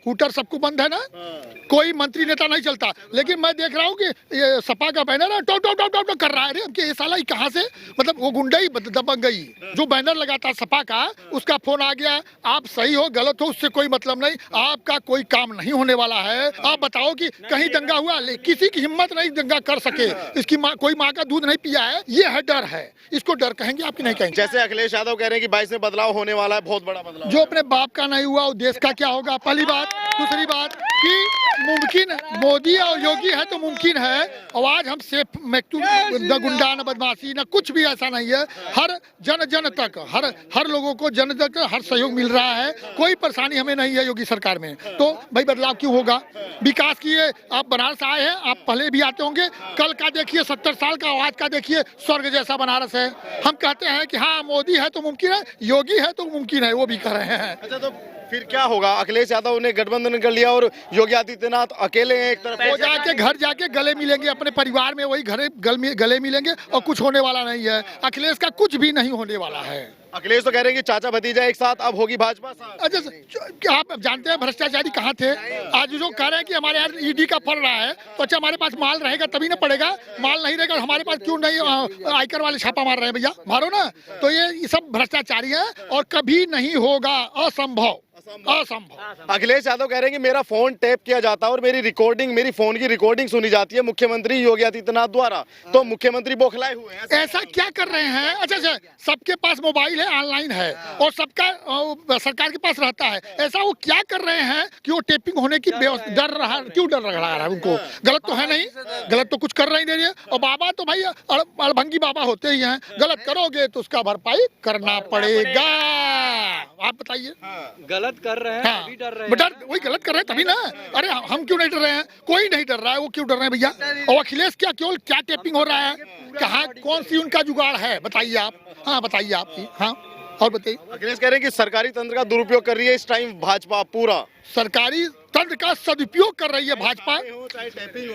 Hooter सबको बंद है ना, कोई मंत्री नेता नहीं चलता। लेकिन मैं देख रहा हूँ कि ये सपा का बैनर है टो टो टो टो टो कर रहा है। अरे अब ये साला कहाँ से, मतलब वो गुंडा ही दबंग गई। जो बैनर लगा था सपा का, उसका फोन आ गया, आप सही हो गलत हो उससे कोई मतलब नहीं, आपका कोई काम नहीं होने वाला है। आप बताओ कि कहीं दंगा हुआ, किसी की हिम्मत नहीं दंगा कर सके, इसकी माँ, कोई माँ का दूध नहीं पिया है, ये है डर है। इसको डर कहेंगे आपकी नहीं कहेंगे। जैसे अखिलेश यादव कह रहे हैं कि 22 में बदलाव होने वाला है, बहुत बड़ा बदलाव। जो अपने बाप का नहीं हुआ वो देश का क्या होगा, पहली बात। दूसरी बात कि मुमकिन मोदी और योगी है तो मुमकिन है। और आज हम सेफ न गुंडा न बदमाशी न कुछ भी ऐसा नहीं है। हर जन तक हर लोगों को जन तक हर सहयोग मिल रहा है, कोई परेशानी हमें नहीं है योगी सरकार में। तो भाई बदलाव क्यों होगा? विकास किए, आप बनारस आए हैं, आप पहले भी आते होंगे। कल का देखिए 70 साल का, आज का देखिए स्वर्ग जैसा बनारस है। हम कहते हैं कि हाँ मोदी है तो मुमकिन है, योगी है तो मुमकिन है, वो भी कर रहे हैं। अच्छा, तो फिर क्या होगा? अखिलेश यादव ने गठबंधन कर लिया और योगी आदित्यनाथ अकेले हैं एक तरफ। वो जाके घर जाके गले मिलेंगे, अपने परिवार में वही गले मिलेंगे और कुछ होने वाला नहीं है। अखिलेश का कुछ भी नहीं होने वाला है। अखिलेश तो कह रहे हैं कि चाचा भतीजा एक साथ, अब होगी भाजपा साथ। अच्छा, क्या आप जानते हैं भ्रष्टाचारी कहाँ थे? आज जो कह रहे हैं कि हमारे यहाँ ईडी का फल रहा है, तो अच्छा हमारे पास माल रहेगा तभी ना पड़ेगा, माल नहीं रहेगा हमारे पास क्यों नहीं आयकर वाले छापा मार रहे हैं? भैया मारो ना। तो ये सब भ्रष्टाचारी है और कभी नहीं होगा, असंभव। अखिलेश यादव कह रहे हैं कि मेरा फोन टैप किया जाता है और मेरी फोन की रिकॉर्डिंग सुनी जाती है मुख्यमंत्री योगी आदित्यनाथ द्वारा, तो मुख्यमंत्री बौखलाए हुए हैं। ऐसा क्या कर रहे हैं? अच्छा, सबके पास मोबाइल है, ऑनलाइन है और सबका सरकार के पास रहता है। ऐसा वो क्या कर रहे हैं कि वो टेपिंग होने की डर रहा? क्यों डर लग रहा है उनको? गलत तो है नहीं, गलत तो कुछ कर नहीं दे रही है। और बाबा तो भाई अड़भंगी बाबा होते ही हैं, गलत करोगे तो उसका भरपाई करना पड़ेगा। आप बताइए। गलत कर रहे हैं, हाँ, तभी डर रहे बेटा वही गलत कर रहे हैं तभी ना। अरे हम क्यों नहीं डर रहे हैं? कोई नहीं डर रहा है, वो क्यों डर रहे हैं भैया? और अखिलेश क्या टेपिंग हो रहा है? कहाँ कौन सी उनका जुगाड़ है बताइए आप। हाँ बताइए आप। हाँ और बताइए। अखिलेश कह रहे हैं कि सरकारी तंत्र का दुरुपयोग कर रही है इस टाइम भाजपा, पूरा सरकारी तंत्र का सदुपयोग कर रही है भाजपा।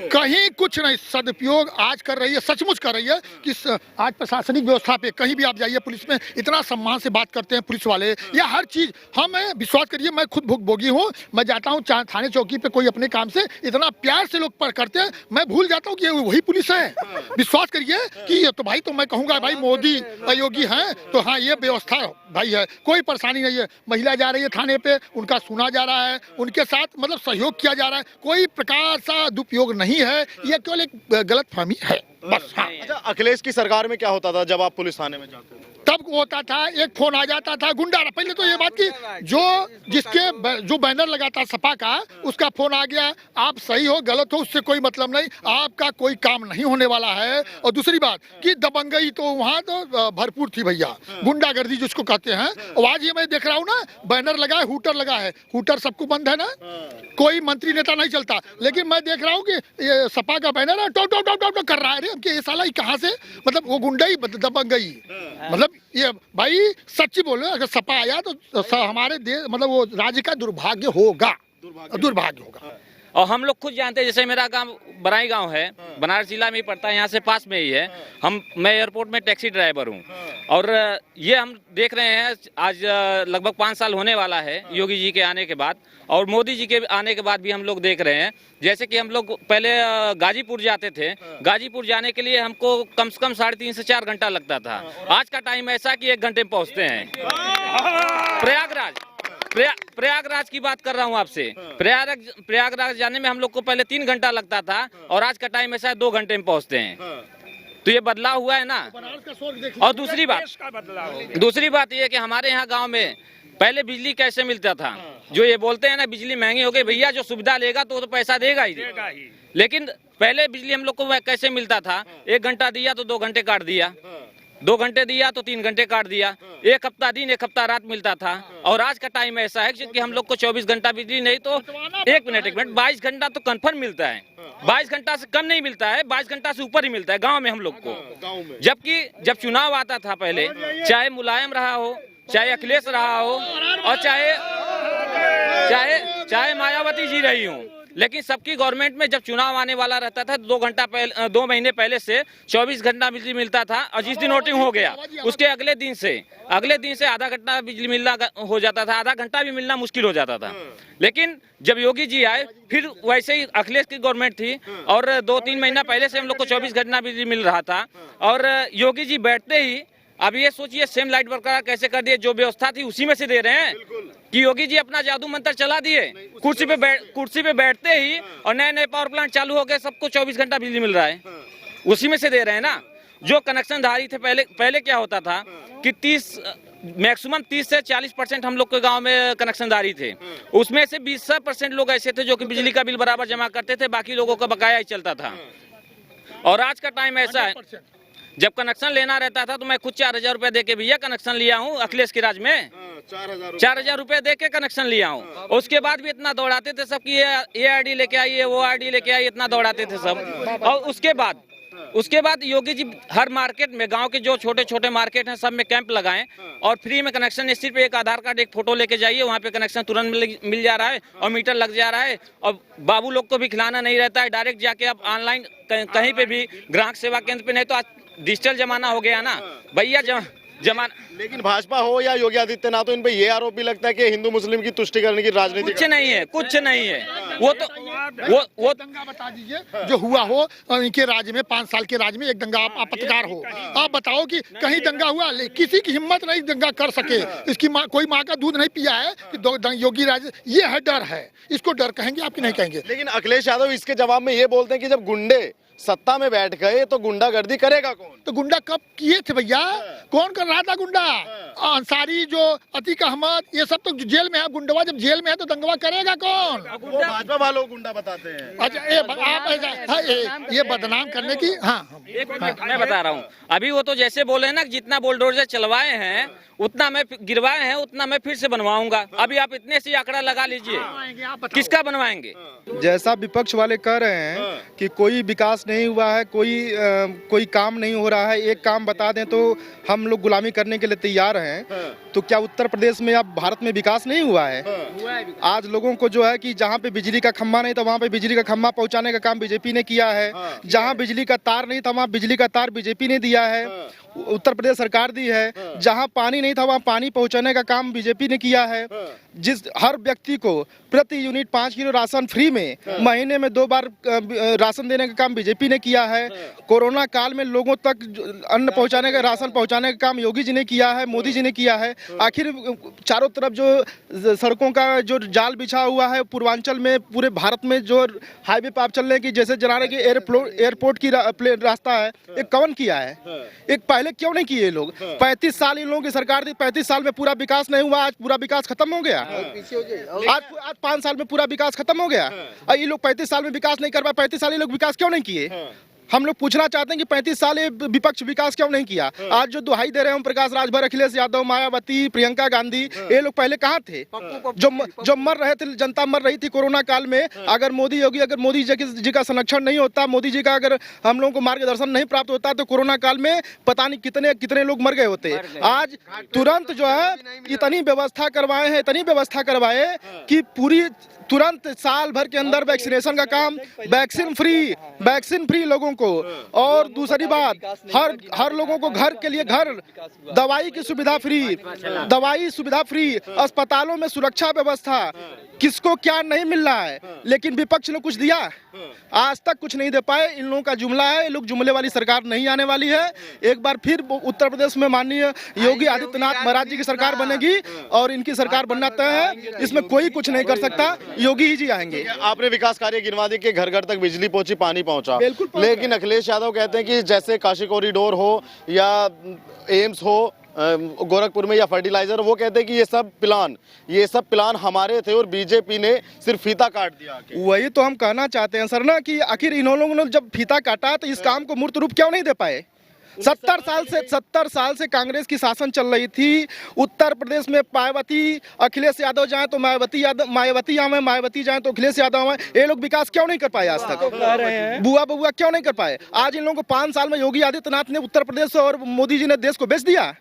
कहीं कुछ नहीं, सदुपयोग आज कर रही है, सचमुच कर रही है। कि आज प्रशासनिक व्यवस्था पे कहीं भी आप जाइए, पुलिस में इतना सम्मान से बात करते हैं पुलिस वाले, या हर चीज। हमें विश्वास करिए, मैं खुद भुगभोगी हूँ। मैं जाता हूँ थाने चौकी पे, कोई अपने काम से इतना प्यार से लोग पर करते हैं, मैं भूल जाता हूँ कि वही पुलिस है। विश्वास करिए कि ये तो भाई, तो मैं कहूँगा भाई मोदी योगी हैं तो हाँ ये व्यवस्था भाई है, कोई परेशानी नहीं है। महिला जा रही है थाने पे, उनका सुना जा रहा है, उनके साथ मतलब सहयोग किया जा रहा है, कोई प्रकार सा दुरुपयोग नहीं है। ये केवल एक गलतफहमी है बस। हाँ। अच्छा, अखिलेश की सरकार में क्या होता था जब आप पुलिस थाने में जाते थे? तब होता था, एक फोन आ जाता था गुंडा। पहले तो ये बात की जो बैनर लगा था सपा का, उसका फोन आ गया, आप सही हो गलत हो उससे कोई मतलब नहीं, आपका कोई काम नहीं होने वाला है। और दूसरी बात कि दबंगई तो वहाँ तो भरपूर थी भैया, गुंडागर्दी जिसको कहते हैं। और आज ये मैं देख रहा हूँ ना, बैनर लगा है, हूटर लगा है, हूटर सबको बंद है ना, कोई मंत्री नेता नहीं चलता। लेकिन मैं देख रहा हूँ कि ये सपा का बैनर है टो टो टो टो टो कर रहा है। अरे अब ये साला कहाँ से, मतलब वो गुंडा ही दबंग गई। मतलब ये भाई सच्ची बोलो, अगर सपा आया तो हमारे देश मतलब वो राज्य का दुर्भाग्य होगा। और हम लोग खुद जानते हैं, जैसे मेरा गांव बराई गांव है, बनारस जिला में ही पड़ता है, यहाँ से पास में ही है। मैं एयरपोर्ट में टैक्सी ड्राइवर हूँ और ये हम देख रहे हैं आज लगभग 5 साल होने वाला है योगी जी के आने के बाद, और मोदी जी के आने के बाद भी हम लोग देख रहे हैं। जैसे कि हम लोग पहले गाजीपुर जाते थे, गाजीपुर जाने के लिए हमको कम से कम 3.5 से 4 घंटा लगता था। आज का टाइम ऐसा कि 1 घंटे में पहुँचते हैं। प्रयागराज की बात कर रहा हूँ आपसे। प्रयागराज जाने में हम लोग को पहले 3 घंटा लगता था और आज का टाइम ऐसा है 2 घंटे में पहुँचते हैं। तो ये बदलाव हुआ है ना। और दूसरी बात ये कि हमारे यहाँ गांव में पहले बिजली कैसे मिलता था, जो ये बोलते हैं ना बिजली महंगी हो गई, भैया जो सुविधा लेगा तो पैसा देगा ही। लेकिन पहले बिजली हम लोग को कैसे मिलता था, 1 घंटा दिया तो 2 घंटे काट दिया, 2 घंटे दिया तो 3 घंटे काट दिया, 1 हफ्ता दिन 1 हफ्ता रात मिलता था। और आज का टाइम ऐसा है कि हम लोग को 24 घंटा बिजली नहीं तो 1 मिनट 22 घंटा तो कन्फर्म मिलता है। 22 घंटा से कम नहीं मिलता है, 22 घंटा से ऊपर ही मिलता है गांव में हम लोग को। जबकि जब चुनाव आता था पहले, चाहे मुलायम रहा हो, चाहे अखिलेश रहा हो और चाहे मायावती जी रही हूँ, लेकिन सबकी गवर्नमेंट में जब चुनाव आने वाला रहता था 2 महीने पहले से 24 घंटा बिजली मिलता था, और जिस दिन वोटिंग हो गया उसके अगले दिन से आधा घंटा बिजली मिलना हो जाता था, आधा घंटा भी मिलना मुश्किल हो जाता था। लेकिन जब योगी जी आए फिर वैसे ही अखिलेश की गवर्नमेंट थी और 2-3 महीना पहले से हम लोग को 24 घंटा बिजली मिल रहा था। और योगी जी बैठते ही अब ये सोचिए सेम लाइट बरकरार कैसे कर दिए, जो व्यवस्था थी उसी में से दे रहे हैं कि योगी जी अपना जादू मंत्र चला दिए, कुर्सी पे बैठते ही और नए पावर प्लांट चालू हो गए, सबको 24 घंटा बिजली मिल रहा है, उसी में से दे रहे हैं ना। जो कनेक्शन धारी थे पहले क्या होता था कि मैक्सिमम 30 से 40% हम लोग के गांव में कनेक्शन धारी थे, उसमें से 20% लोग ऐसे थे जो कि बिजली का बिल बराबर जमा करते थे, बाकी लोगों का बकाया ही चलता था। और आज का टाइम ऐसा है, जब कनेक्शन लेना रहता था तो मैं खुद 4000 रुपए दे के भैया कनेक्शन लिया हूँ अखिलेश के राज में, 4000 रुपए दे के कनेक्शन लिया हूँ। उसके बाद भी इतना दौड़ाते थे सब कि ये आईडी लेके आइए, वो आईडी लेके आइए, इतना दौड़ाते थे सब। और उसके बाद योगी जी हर मार्केट में, गांव के जो छोटे छोटे मार्केट हैं सब में कैंप लगाएं और फ्री में कनेक्शन, सिर्फ एक आधार कार्ड एक फोटो लेके जाइए, वहाँ पे कनेक्शन तुरंत मिल जा रहा है और मीटर लग जा रहा है। और बाबू लोग को भी खिलाना नहीं रहता है, डायरेक्ट जाके आप ऑनलाइन कहीं पे भी ग्राहक सेवा केंद्र पे, नहीं तो आज डिजिटल जमाना हो गया ना भैया जमाना। लेकिन भाजपा हो या योगी आदित्यनाथ, तो इन पे ये आरोप भी लगता है कि हिंदू मुस्लिम की तुष्टि करने की राजनीति। कुछ नहीं है। वो दंगा बता दीजिए जो हुआ हो इनके राज्य में, 5 साल के राज्य में एक दंगा आपत्तिकार हो, आप बताओ कि कहीं दंगा हुआ? किसी की हिम्मत नहीं दंगा कर सके। इसकी कोई माँ का दूध नहीं पिया है कि योगी राज, ये है डर है, इसको डर कहेंगे आप कि नहीं कहेंगे? लेकिन अखिलेश यादव इसके जवाब में ये बोलते हैं कि जब गुंडे सत्ता में बैठ गए तो गुंडागर्दी करेगा कौन? तो गुंडा कब किए थे भैया? कौन कर रहा था गुंडा? अंसारी, जो अतीक अहमद, ये सब तो जेल में है। गुंडवा जब जेल में है तो दंगवा करेगा कौन? वो भाजपा वालों को गुंडा बताते हैं। अच्छा, आप ये बदनाम करने की। हाँ, मैं बता रहा हूँ, अभी वो तो जैसे बोले हैं ना, जितना बुलडोजर चलवाए हैं उतना मैं गिरवाए हैं उतना मैं फिर से बनवाऊंगा। अभी आप इतने से आंकड़ा लगा लीजिए, किसका बनवाएंगे? जैसा विपक्ष वाले कह रहे हैं कि कोई विकास नहीं हुआ है, कोई काम नहीं हो रहा है, एक काम बता दें तो हम लोग गुलामी करने के लिए तैयार हैं। तो क्या उत्तर प्रदेश में, अब भारत में विकास नहीं हुआ है? आज लोगों को जो है कि जहाँ पे बिजली का खंभा नहीं था वहाँ पे बिजली का खंभा पहुँचाने का काम बीजेपी ने किया है। जहाँ बिजली का तार नहीं था वहाँ बिजली का तार बीजेपी ने दिया है, उत्तर प्रदेश सरकार दी है। जहाँ पानी नहीं था वहाँ पानी पहुँचाने का काम बीजेपी ने किया है। जिस हर व्यक्ति को प्रति यूनिट 5 किलो राशन फ्री में, महीने में 2 बार राशन देने का काम बीजेपी ने किया है। कोरोना काल में लोगों तक अन्न पहुंचाने का, राशन पहुंचाने का काम योगी जी ने किया है, मोदी जी ने किया है। आखिर चारों तरफ जो सड़कों का जो जाल बिछा हुआ है पूर्वांचल में, पूरे भारत में जो हाईवे पे आप चल रहे हैं कि जैसे जना रहे कि एयरपोर्ट की रास्ता है, एक कौन किया है? एक पहले क्यों नहीं किए लोग? 35 साल इन लोगों की सरकार थी, 35 साल में पूरा विकास नहीं हुआ। आज पूरा विकास खत्म हो गया। आज 5 साल में पूरा विकास खत्म हो गया और ये लोग 35 साल में विकास नहीं कर पाए। 35 साल ये लोग विकास क्यों नहीं किए? हम लोग पूछना चाहते हैं कि 35 साल ये विपक्ष विकास क्यों नहीं किया? आज जो दुहाई दे रहे हैं प्रकाश राजभर, अखिलेश यादव, मायावती, प्रियंका गांधी, ये लोग पहले कहाँ थे? जो मर रहे थे, जनता मर रही थी कोरोना काल में। अगर मोदी जी का संरक्षण नहीं होता, मोदी जी का अगर हम लोगों को मार्गदर्शन नहीं प्राप्त होता तो कोरोना काल में पता नहीं कितने लोग मर गए होते। आज तुरंत जो है इतनी व्यवस्था करवाए कि पूरी तुरंत साल भर के अंदर वैक्सीनेशन का काम, वैक्सीन फ्री लोगों को। और दूसरी बात, हर लोगों को घर के लिए घर, दवाई की सुविधा फ्री, अस्पतालों में सुरक्षा व्यवस्था। किसको क्या नहीं मिल रहा है, लेकिन विपक्ष ने कुछ दिया? आज तक कुछ नहीं दे पाए। इन लोगों का जुमला है, ये लोग जुमले वाली सरकार नहीं आने वाली है। एक बार फिर उत्तर प्रदेश में माननीय योगी आदित्यनाथ महाराज जी की सरकार बनेगी और इनकी सरकार बनना तय है। इसमें कोई कुछ नहीं कर सकता, योगी जी आएंगे। आपने विकास कार्य गिनवा दिए कि घर घर तक बिजली पहुंची, पानी पहुंचा, लेकिन अखिलेश यादव कहते हैं कि जैसे काशी कॉरिडोर हो या एम्स हो गोरखपुर में या फर्टिलाइजर, वो कहते हैं कि ये सब प्लान हमारे थे और बीजेपी ने सिर्फ फीता काट दिया। वही तो हम कहना चाहते हैं सर ना कि आखिर इन लोगों ने जब फीता काटा तो इस काम को मूर्त रूप क्यों नहीं दे पाए? 70 साल से कांग्रेस की शासन चल रही थी। उत्तर प्रदेश में मायावती, अखिलेश यादव जाए तो मायावती आवे, मायावती जाए तो अखिलेश यादव आए। ये लोग विकास क्यों नहीं कर पाए आज तक? बुआ क्यों नहीं कर पाए? आज इन लोगों को 5 साल में योगी आदित्यनाथ ने उत्तर प्रदेश और मोदी जी ने देश को बेच दिया।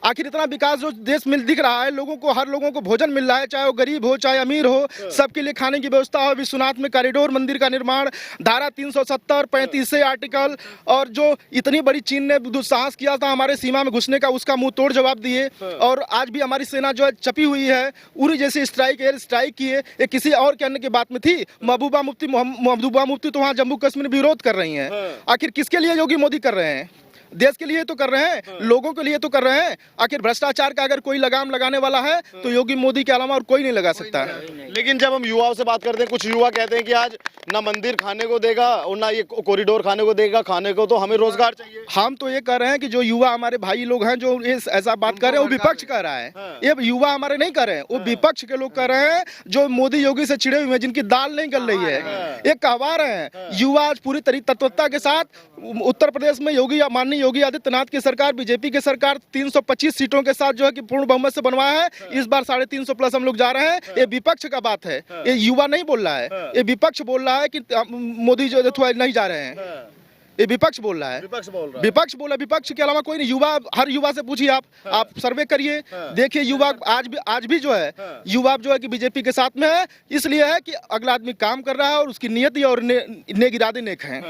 आखिर इतना विकास जो देश में दिख रहा है, लोगों को, हर लोगों को भोजन मिल रहा है, चाहे वो गरीब हो चाहे अमीर हो, सबके लिए खाने की व्यवस्था हो। विश्वनाथ में कॉरिडोर मंदिर का निर्माण, धारा 370 35 से आर्टिकल, और जो इतनी बड़ी चीन ने दुस्साहस किया था हमारे सीमा में घुसने का, उसका मुंह तोड़ जवाब दिए। और आज भी हमारी सेना जो है चपी हुई है, उरी जैसी स्ट्राइक, एयर स्ट्राइक किए, ये किसी और कहने की बात में थी। महबूबा मुफ्ती तो वहाँ जम्मू कश्मीर में विरोध कर रही हैं। आखिर किसके लिए योगी मोदी कर रहे हैं? देश के लिए तो कर रहे हैं, लोगों के लिए तो कर रहे हैं। आखिर भ्रष्टाचार का अगर कोई लगाम लगाने वाला है तो योगी मोदी के अलावा और कोई नहीं लगा सकता है। लेकिन जब हम युवाओं से बात करते हैं, कुछ युवा कहते हैं कि आज ना मंदिर खाने को देगा और ना ये कॉरिडोर खाने को देगा, खाने को तो हमें रोजगार चाहिए। हम तो ये कह रहे हैं कि जो युवा हमारे भाई लोग हैं जो ऐसा बात कर रहे हैं, वो विपक्ष कह रहा है। ये युवा हमारे नहीं कर रहे हैं, वो विपक्ष के लोग कर रहे हैं, जो मोदी योगी से चिड़े हुए हैं, जिनकी दाल नहीं गल रही है। ये कहवा रहे हैं युवा आज पूरी तत्परता के साथ उत्तर प्रदेश में योगी, माननीय योगी आदित्यनाथ की सरकार, बीजेपी की सरकार 325 सीटों के साथ जो है कि पूर्ण बहुमत से बनवाया है। इस बार 350 प्लस हम लोग जा रहे हैं। ये विपक्ष का बात है, ये युवा नहीं बोल रहा है, ये विपक्ष बोल रहा है कि मोदी जो नहीं जा रहे हैं। ये विपक्ष बोल रहा है, विपक्ष बोला, विपक्ष के अलावा कोई नहीं। युवा, हर युवा से पूछिए, आप सर्वे करिए, देखिए युवा आज भी जो है युवा जो है कि बीजेपी के साथ में है। इसलिए है कि अगला आदमी काम कर रहा है और उसकी नियति और नेक इरादे नेक हैं।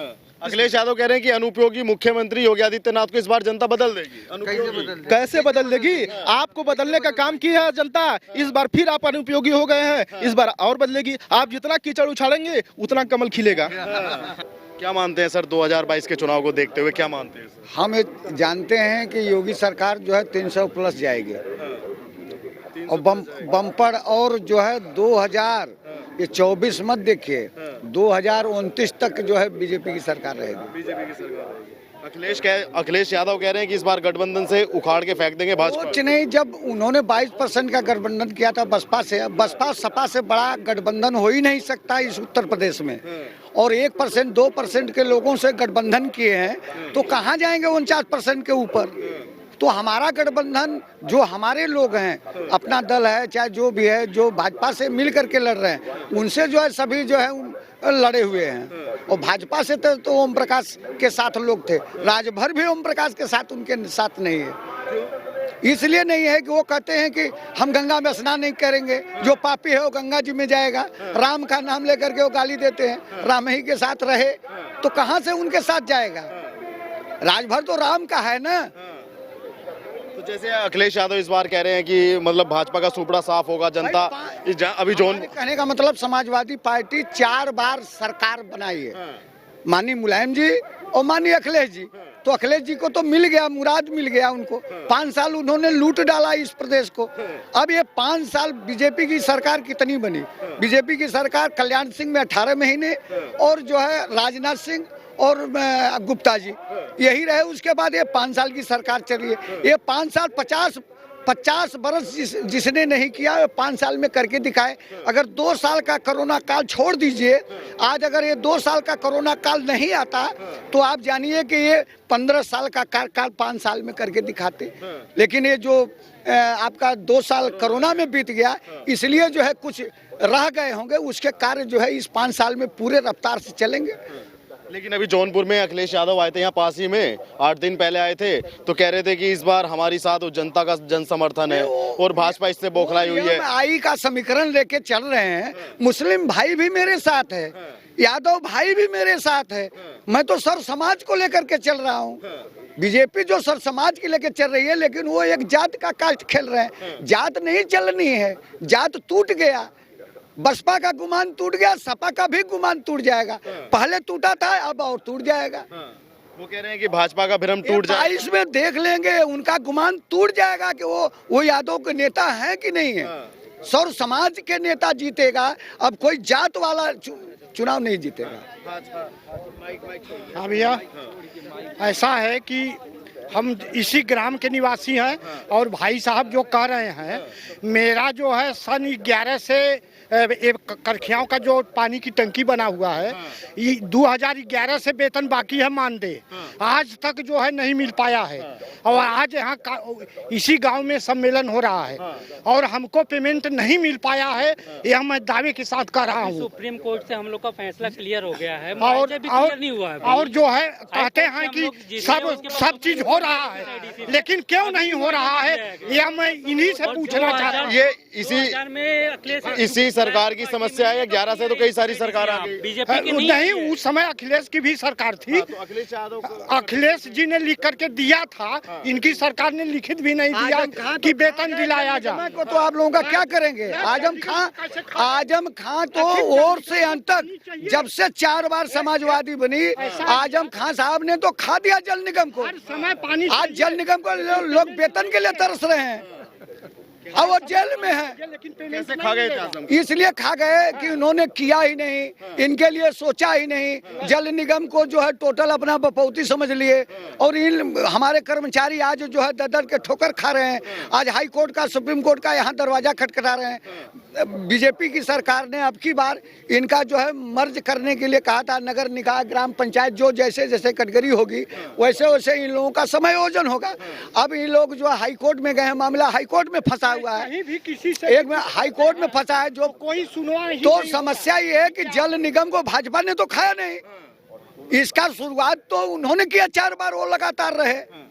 अखिलेश यादव कह रहे हैं कि अनुपयोगी मुख्यमंत्री योगी आदित्यनाथ को इस बार जनता बदल देगी। कैसे बदल देगी? आपको बदलने का काम किया है जनता, इस बार फिर आप अनुपयोगी हो गए हैं, इस बार और बदलेगी। आप जितना कीचड़ उछालेंगे उतना कमल खिलेगा। क्या मानते हैं सर 2022 के चुनाव को देखते हुए, क्या मानते हैं सर? हम जानते हैं कि योगी सरकार जो है 300 प्लस जाएगी और बम्पर, और जो है 2024 मत देखिए, 2029 तक जो है बीजेपी की सरकार रहेगी। बीजेपी की सरकार। अखिलेश यादव कह रहे हैं कि इस बार गठबंधन से उखाड़ के फेंक देंगे भाजपा। कुछ नहीं, जब उन्होंने 22% का गठबंधन किया था बसपा से, बसपा सपा से बड़ा गठबंधन हो ही नहीं सकता इस उत्तर प्रदेश में। और 1% 2% के लोगों से गठबंधन किए हैं तो कहाँ जाएंगे 49% के ऊपर। तो हमारा गठबंधन, जो हमारे लोग हैं, अपना दल है चाहे जो भी है, जो भाजपा से मिल करके लड़ रहे हैं, उनसे जो है सभी जो है लड़े हुए हैं। और भाजपा से तो ओम प्रकाश के साथ लोग थे, राजभर भी ओम प्रकाश के साथ उनके साथ नहीं है। इसलिए नहीं है कि वो कहते हैं कि हम गंगा में स्नान नहीं करेंगे, जो पापी है वो गंगा जी में जाएगा। राम का नाम लेकर के वो गाली देते हैं, राम ही के साथ रहे तो कहाँ से उनके साथ जाएगा? राजभर तो राम का है ना। तो जैसे अखिलेश यादव इस बार कह रहे हैं कि मतलब भाजपा का सुपड़ा साफ होगा, जनता अभी जोन, कहने का मतलब समाजवादी पार्टी 4 बार सरकार बनाई है, माननीय मुलायम जी और माननीय अखिलेश जी। तो अखिलेश जी को तो मिल गया, मुराद मिल गया उनको। 5 साल उन्होंने लूट डाला इस प्रदेश को। अब ये 5 साल बीजेपी की सरकार कितनी बनी? बीजेपी की सरकार कल्याण सिंह में 18 महीने और जो है राजनाथ सिंह और गुप्ता जी यही रहे। उसके बाद ये 5 साल की सरकार चली है। ये 5 साल 50 बरस जिसने नहीं किया 5 साल में करके दिखाए। अगर 2 साल का कोरोना काल छोड़ दीजिए, आज अगर ये 2 साल का कोरोना काल नहीं आता तो आप जानिए कि ये 15 साल का कार्यकाल 5 साल में करके दिखाते। लेकिन ये जो आपका 2 साल कोरोना में बीत गया, इसलिए जो है कुछ रह गए होंगे, उसके कार्य जो है इस 5 साल में पूरे रफ्तार से चलेंगे। लेकिन अभी जौनपुर में अखिलेश यादव आए थे, यहाँ पास ही में 8 दिन पहले आए थे, तो कह रहे थे कि इस बार हमारी साथ जनता का जन समर्थन है और भाजपा इससे बौखलाई हुई है। आई का समीकरण लेके चल रहे हैं। मुस्लिम भाई भी मेरे साथ है, यादव भाई भी मेरे साथ है। मैं तो सर समाज को लेकर के चल रहा हूँ। बीजेपी जो सर समाज के लेकर चल रही है, लेकिन वो एक जात का कास्ट खेल रहे हैं। जात नहीं चलनी है, जात टूट गया। बसपा का गुमान टूट गया, सपा का भी गुमान टूट जाएगा। पहले टूटा था, अब और टूट जाएगा। वो कह रहे हैं कि भाजपा का भ्रम टूट जाए। 22 में देख लेंगे, उनका गुमान टूट जाएगा कि वो यादव के नेता है कि नहीं है। सर समाज के नेता जीतेगा, अब कोई जात वाला चुनाव नहीं जीतेगा। हाँ भैया, ऐसा है कि हम इसी ग्राम के निवासी हैं और भाई साहब जो कह रहे हैं, मेरा जो है सन 11 से करखियाओं का जो पानी की टंकी बना हुआ है, ये 2011 से वेतन बाकी है मानदेय, आज तक जो है नहीं मिल पाया है। और आज यहाँ इसी गांव में सम्मेलन हो रहा है और हमको पेमेंट नहीं मिल पाया है, यह मैं दावे के साथ कर रहा हूँ। सुप्रीम कोर्ट से हम लोग का फैसला क्लियर हो गया है, और नहीं हुआ है। और जो है कहते हैं कि सब चीज हो रहा है, लेकिन क्यों नहीं हो रहा है, यह मैं इन्हीं से पूछना चाहता हूँ। ये इसी सरकार की समस्या है। 11 से तो कई सारी सरकार आ गई, बीजेपी की नहीं, उस समय अखिलेश की भी सरकार थी। तो अखिलेश यादव अखिलेश जी ने लिख करके दिया था, इनकी सरकार ने लिखित भी नहीं दिया कि वेतन दिलाया जाए। तो आप लोगों का क्या करेंगे? आजम खां तो ओर से अंत तक, जब से 4 बार समाजवादी बनी, आजम खां साहब ने तो खा दिया जल निगम को। समय पानी आज जल निगम को लोग वेतन के लिए तरस रहे हैं और वो जेल में है। कैसे खा गए थे आजम? इसलिए खा गए कि उन्होंने किया ही नहीं, इनके लिए सोचा ही नहीं। जल निगम को जो है टोटल अपना बपौती समझ लिए और इन हमारे कर्मचारी आज जो है दर के ठोकर खा रहे हैं। आज हाई कोर्ट का, सुप्रीम कोर्ट का यहाँ दरवाजा खटखटा रहे हैं। बीजेपी की सरकार ने अब की बार इनका जो है मर्ज करने के लिए कहा था, नगर निकाय, ग्राम पंचायत, जो जैसे जैसे कैटेगरी होगी वैसे वैसे इन लोगों का समायोजन होगा। अब इन लोग जो है हाई कोर्ट में गए हैं, मामला हाई कोर्ट में फंसा हुआ है, भी किसी से एक में हाई कोर्ट में फंसा है, जो कोई सुनवाई ही तो नहीं। समस्या ये है कि जल निगम को भाजपा ने तो खाया नहीं, इसका शुरुआत तो उन्होंने किया, 4 बार वो लगातार रहे।